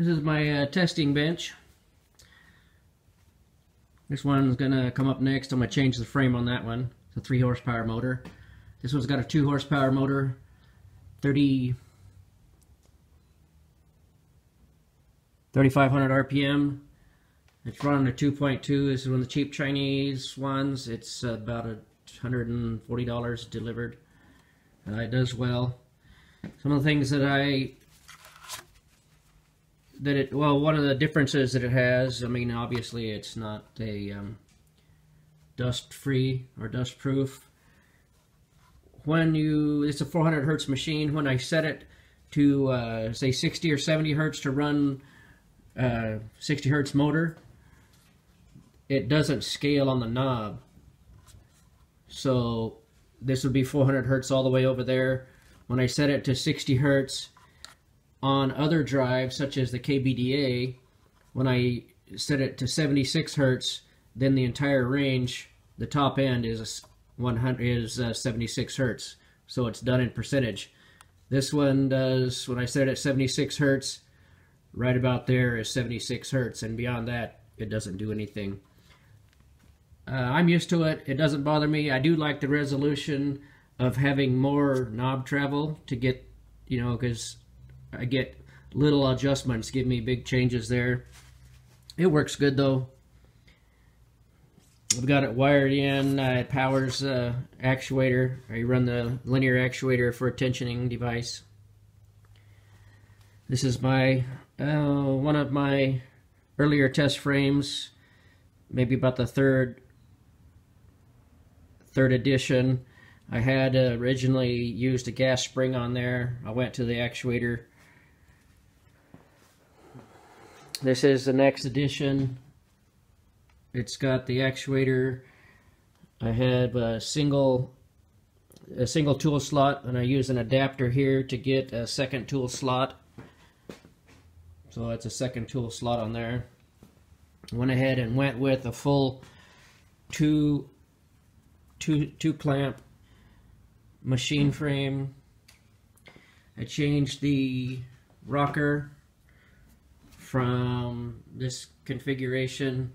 This is my testing bench. This one's gonna come up next. I'm gonna change the frame on that one. It's a 3 horsepower motor. This one's got a 2 horsepower motor, 3,500 RPM. It's running a 2.2. This is one of the cheap Chinese ones. It's about $140 delivered. It does well. Some of the things that one of the differences that it has, I mean, obviously it's not a dust-free or dust-proof. It's a 400 hertz machine. When I set it to say 60 or 70 hertz to run 60 hertz motor, it doesn't scale on the knob. So this would be 400 hertz all the way over there. When I set it to 60 hertz on other drives such as the KBDA, when I set it to 76 hertz, then the entire range, the top end is 76 hertz. So it's done in percentage. This one does, when I set it at 76 hertz, right about there is 76 hertz, and beyond that it doesn't do anything. I'm used to it. It doesn't bother me. I do like the resolution of having more knob travel to get, because I get little adjustments, give me big changes there. It works good though. I've got it wired in. It powers actuator. I run the linear actuator for a tensioning device. This is my one of my earlier test frames, maybe about the third edition. I had originally used a gas spring on there. I went to the actuator. This is the next edition. It's got the actuator. I have a single tool slot, and I use an adapter here to get a second tool slot. So that's a second tool slot on there. I went ahead and went with a full two clamp machine frame. I changed the rocker from this configuration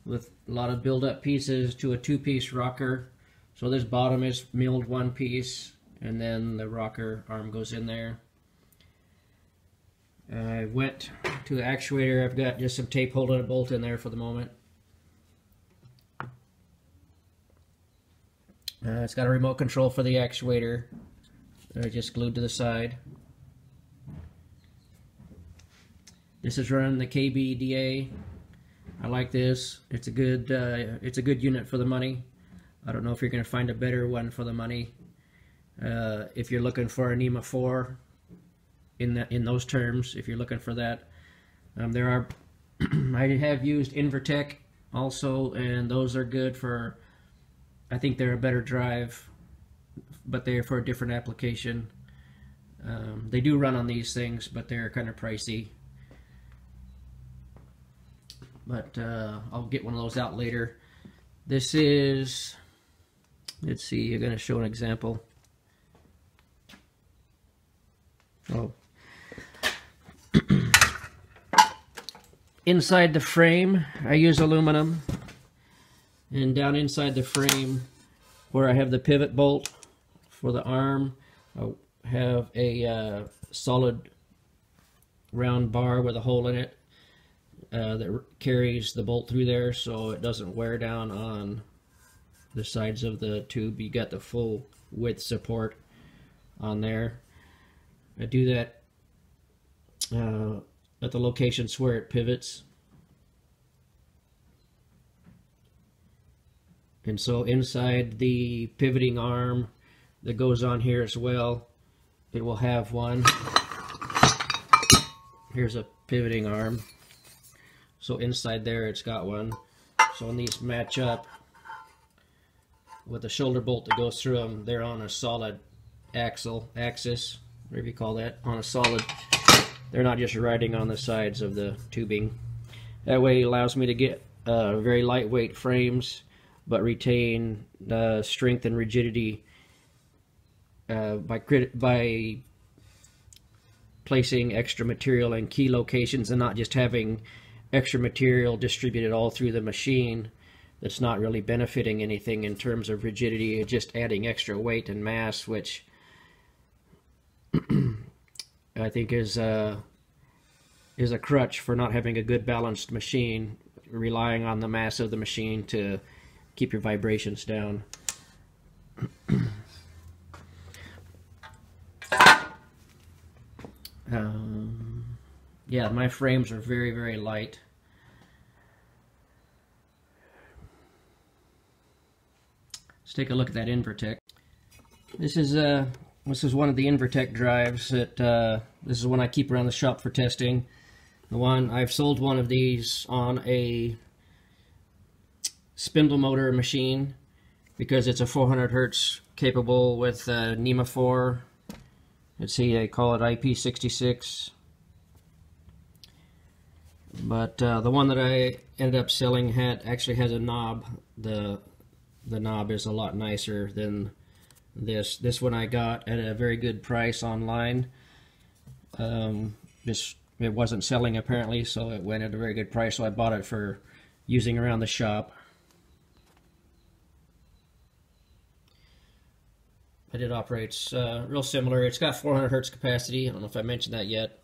with a lot of build-up pieces to a 2-piece rocker. So this bottom is milled 1 piece, and then the rocker arm goes in there. I went to the actuator. I've got just some tape holding a bolt in there for the moment. It's got a remote control for the actuator that I just glued to the side. This is running the KBDA. I like this. It's a good unit for the money. I don't know if you're going to find a better one for the money. If you're looking for a NEMA 4 in those terms, if you're looking for that, I have used Invertech also, and those are good for. I think they're a better drive, but they're for a different application. They do run on these things, but they're kind of pricey. But I'll get one of those out later. This is, let's see, I'm going to show an example. Oh. Inside the frame, I use aluminum. And down inside the frame, where I have the pivot bolt for the arm, I have a solid round bar with a hole in it that carries the bolt through there so it doesn't wear down on the sides of the tube. You got the full width support on there. I do that at the locations where it pivots. And so inside the pivoting arm that goes on here as well, it will have one. Here's a pivoting arm. So inside there it's got one. So when these match up with the shoulder bolt that goes through them, they're on a solid axis, whatever you call that, on a solid. They're not just riding on the sides of the tubing. That way it allows me to get very lightweight frames, but retain strength and rigidity by placing extra material in key locations and not just having extra material distributed all through the machine that's not really benefiting anything in terms of rigidity. It's just adding extra weight and mass, which I think is a crutch for not having a good balanced machine, relying on the mass of the machine to keep your vibrations down. Yeah, my frames are very, very light. Let's take a look at that Invertech. This is one of the Invertech drives that this is one I keep around the shop for testing. I've sold one of these on a spindle motor machine because it's a 400 hertz capable with NEMA 4. Let's see, they call it IP66. But the one that I ended up selling actually has a knob. The knob is a lot nicer than this. This one I got at a very good price online. It wasn't selling apparently, so it went at a very good price, so I bought it for using around the shop. But it operates real similar. It's got 400 hertz capacity. I don't know if I mentioned that yet.